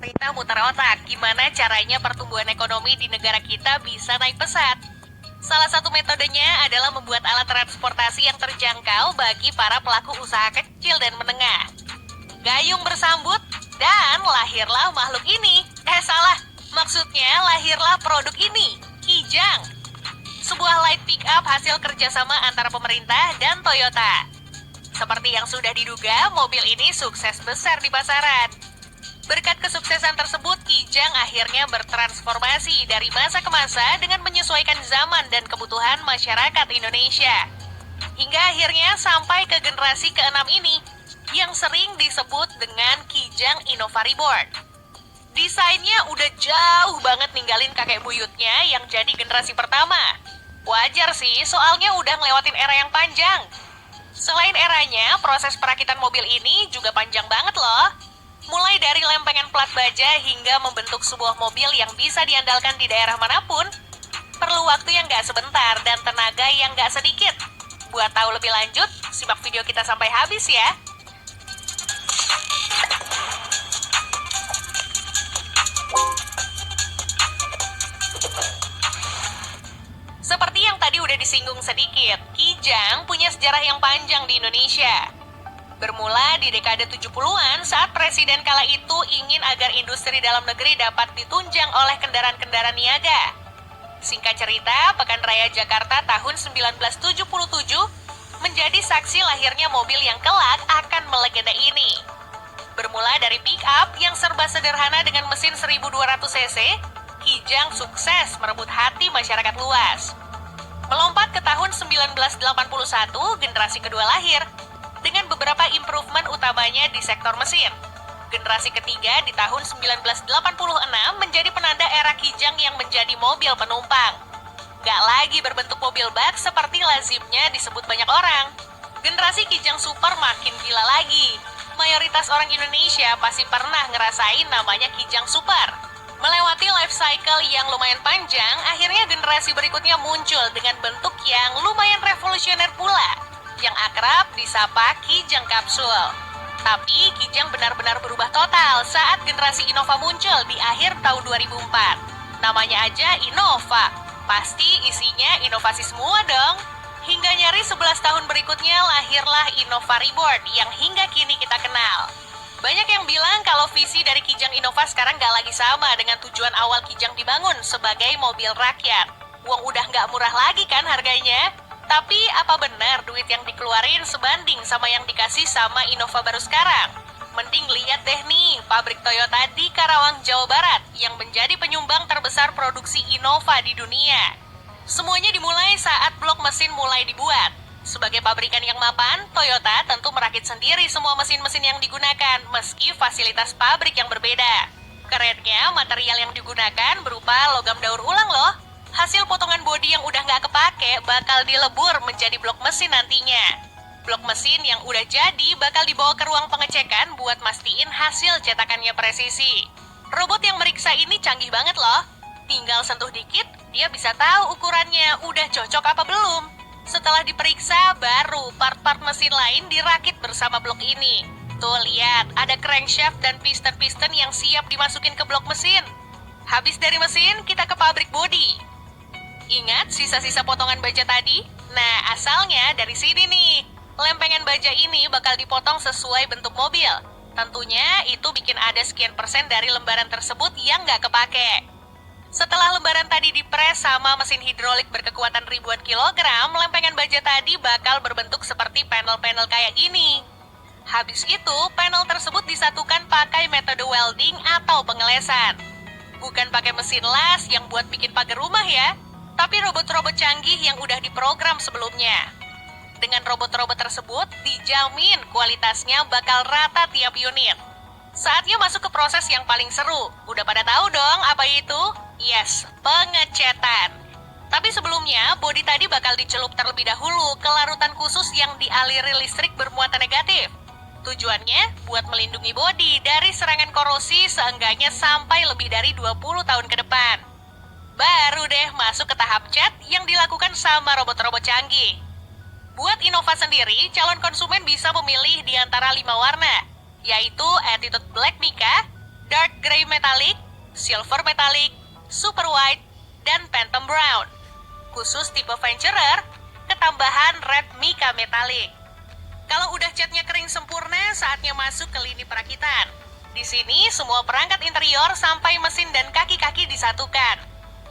Kita muter otak, gimana caranya pertumbuhan ekonomi di negara kita bisa naik pesat. Salah satu metodenya adalah membuat alat transportasi yang terjangkau bagi para pelaku usaha kecil dan menengah. Gayung bersambut, dan lahirlah makhluk ini. Salah, maksudnya lahirlah produk ini, Kijang. Sebuah light pick up hasil kerjasama antara pemerintah dan Toyota. Seperti yang sudah diduga, mobil ini sukses besar di pasaran. Berkat kesuksesan tersebut, Kijang akhirnya bertransformasi dari masa ke masa dengan menyesuaikan zaman dan kebutuhan masyarakat Indonesia. Hingga akhirnya sampai ke generasi ke-6 ini, yang sering disebut dengan Kijang Innova Reborn. Desainnya udah jauh banget ninggalin kakek buyutnya yang jadi generasi pertama. Wajar sih, soalnya udah ngelewatin era yang panjang. Selain eranya, proses perakitan mobil ini juga panjang banget loh. Mulai dari lempengan plat baja hingga membentuk sebuah mobil yang bisa diandalkan di daerah manapun, perlu waktu yang gak sebentar dan tenaga yang gak sedikit. Buat tahu lebih lanjut, simak video kita sampai habis ya. Seperti yang tadi udah disinggung sedikit, Kijang punya sejarah yang panjang di Indonesia. Bermula di dekade 70-an saat presiden kala itu ingin agar industri dalam negeri dapat ditunjang oleh kendaraan-kendaraan niaga. Singkat cerita, Pekan Raya Jakarta tahun 1977 menjadi saksi lahirnya mobil yang kelak akan melegenda ini. Bermula dari pick up yang serba sederhana dengan mesin 1200 cc, Kijang sukses merebut hati masyarakat luas. Melompat ke tahun 1981, generasi kedua lahir, dengan beberapa improvement utamanya di sektor mesin. Generasi ketiga di tahun 1986 menjadi penanda era Kijang yang menjadi mobil penumpang. Gak lagi berbentuk mobil bak seperti lazimnya disebut banyak orang. Generasi Kijang Super makin gila lagi. Mayoritas orang Indonesia pasti pernah ngerasain namanya Kijang Super. Melewati life cycle yang lumayan panjang, akhirnya generasi berikutnya muncul dengan bentuk yang lumayan revolusioner pula, yang akrab disapa Kijang Kapsul. Tapi Kijang benar-benar berubah total saat generasi Innova muncul di akhir tahun 2004. Namanya aja Innova, pasti isinya inovasi semua dong. Hingga nyaris 11 tahun berikutnya lahirlah Innova Reborn yang hingga kini kita kenal. Banyak yang bilang kalau visi dari Kijang Innova sekarang gak lagi sama dengan tujuan awal Kijang dibangun sebagai mobil rakyat. Uang udah gak murah lagi kan harganya? Tapi apa benar duit yang dikeluarin sebanding sama yang dikasih sama Innova baru sekarang? Mending lihat deh nih, pabrik Toyota di Karawang, Jawa Barat yang menjadi penyumbang terbesar produksi Innova di dunia. Semuanya dimulai saat blok mesin mulai dibuat. Sebagai pabrikan yang mapan, Toyota tentu merakit sendiri semua mesin-mesin yang digunakan, meski fasilitas pabrik yang berbeda. Kerennya, material yang digunakan berupa logam daur ulang loh. Hasil potongan bodi yang udah nggak kepake bakal dilebur menjadi blok mesin nantinya. Blok mesin yang udah jadi bakal dibawa ke ruang pengecekan buat mastiin hasil cetakannya presisi. Robot yang meriksa ini canggih banget loh. Tinggal sentuh dikit, dia bisa tahu ukurannya udah cocok apa belum. Setelah diperiksa, baru part-part mesin lain dirakit bersama blok ini. Tuh lihat, ada crankshaft dan piston-piston yang siap dimasukin ke blok mesin. Habis dari mesin, kita ke pabrik bodi. Ingat sisa-sisa potongan baja tadi? Nah, asalnya dari sini nih. Lempengan baja ini bakal dipotong sesuai bentuk mobil. Tentunya itu bikin ada sekian persen dari lembaran tersebut yang nggak kepake. Setelah lembaran tadi dipres sama mesin hidrolik berkekuatan ribuan kilogram, lempengan baja tadi bakal berbentuk seperti panel-panel kayak gini. Habis itu, panel tersebut disatukan pakai metode welding atau pengelesan. Bukan pakai mesin las yang buat bikin pagar rumah ya, tapi robot-robot canggih yang udah diprogram sebelumnya. Dengan robot-robot tersebut, dijamin kualitasnya bakal rata tiap unit. Saatnya masuk ke proses yang paling seru. Udah pada tahu dong apa itu? Yes, pengecetan. Tapi sebelumnya, bodi tadi bakal dicelup terlebih dahulu ke larutan khusus yang dialiri listrik bermuatan negatif. Tujuannya buat melindungi bodi dari serangan korosi seenggaknya sampai lebih dari 20 tahun ke depan. Baru deh masuk ke tahap cat yang dilakukan sama robot-robot canggih. Buat Innova sendiri, calon konsumen bisa memilih di antara 5 warna, yaitu Attitude Black Mica, dark gray metallic, silver metallic, super white, dan phantom brown. Khusus tipe Venturer, ketambahan red mica metallic. Kalau udah catnya kering sempurna, saatnya masuk ke lini perakitan. Di sini semua perangkat interior sampai mesin dan kaki-kaki disatukan.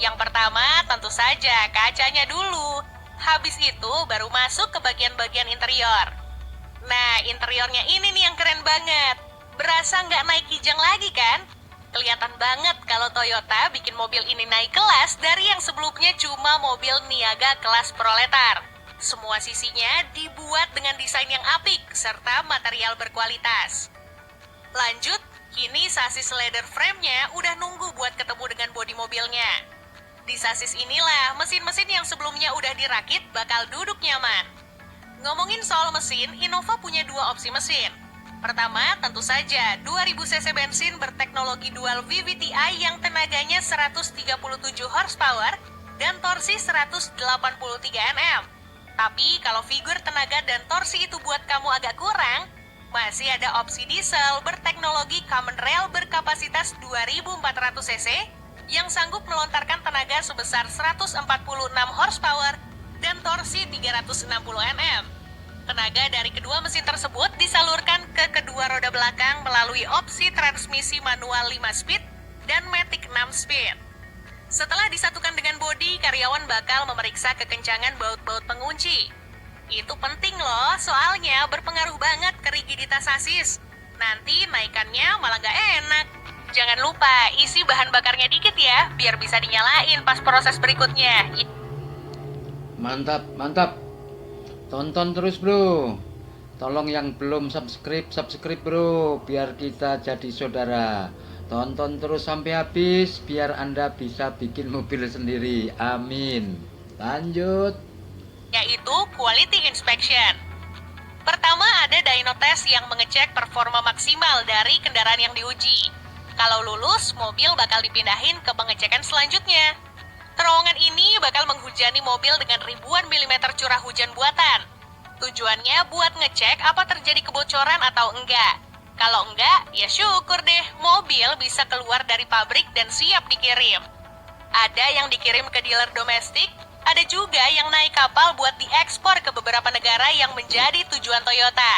Yang pertama tentu saja kacanya dulu. Habis itu baru masuk ke bagian-bagian interior. Nah, interiornya ini nih yang keren banget. Berasa nggak naik kijang lagi kan? Kelihatan banget kalau Toyota bikin mobil ini naik kelas dari yang sebelumnya cuma mobil niaga kelas proletar. Semua sisinya dibuat dengan desain yang apik serta material berkualitas. Lanjut, kini sasis leather frame-nya udah nunggu buat ketemu dengan bodi mobilnya. Di sasis inilah mesin-mesin yang sebelumnya udah dirakit bakal duduk nyaman. Ngomongin soal mesin, Innova punya dua opsi mesin. Pertama, tentu saja 2000 cc bensin berteknologi dual VVTi yang tenaganya 137 horsepower dan torsi 183 Nm. Tapi kalau figur tenaga dan torsi itu buat kamu agak kurang, masih ada opsi diesel berteknologi common rail berkapasitas 2400 cc yang sanggup melontarkan tenaga sebesar 146 horsepower dan torsi 360 Nm. Tenaga dari kedua mesin tersebut disalurkan ke kedua roda belakang melalui opsi transmisi manual 5 speed dan matic 6 speed. Setelah disatukan dengan bodi, karyawan bakal memeriksa kekencangan baut-baut pengunci. Itu penting loh, soalnya berpengaruh banget ke rigiditas sasis. Nanti naikannya malah nggak enak. Jangan lupa isi bahan bakarnya dikit ya, biar bisa dinyalain pas proses berikutnya. Mantap, mantap. Tonton terus bro. Tolong yang belum subscribe bro, biar kita jadi saudara. Tonton terus sampai habis, biar Anda bisa bikin mobil sendiri. Amin. Lanjut. Yaitu quality inspection. Pertama ada dyno test yang mengecek performa maksimal dari kendaraan yang diuji. Kalau lulus, mobil bakal dipindahin ke pengecekan selanjutnya. Terowongan ini bakal menghujani mobil dengan ribuan milimeter curah hujan buatan. Tujuannya buat ngecek apa terjadi kebocoran atau enggak. Kalau enggak, ya syukur deh, mobil bisa keluar dari pabrik dan siap dikirim. Ada yang dikirim ke dealer domestik, ada juga yang naik kapal buat diekspor ke beberapa negara yang menjadi tujuan Toyota.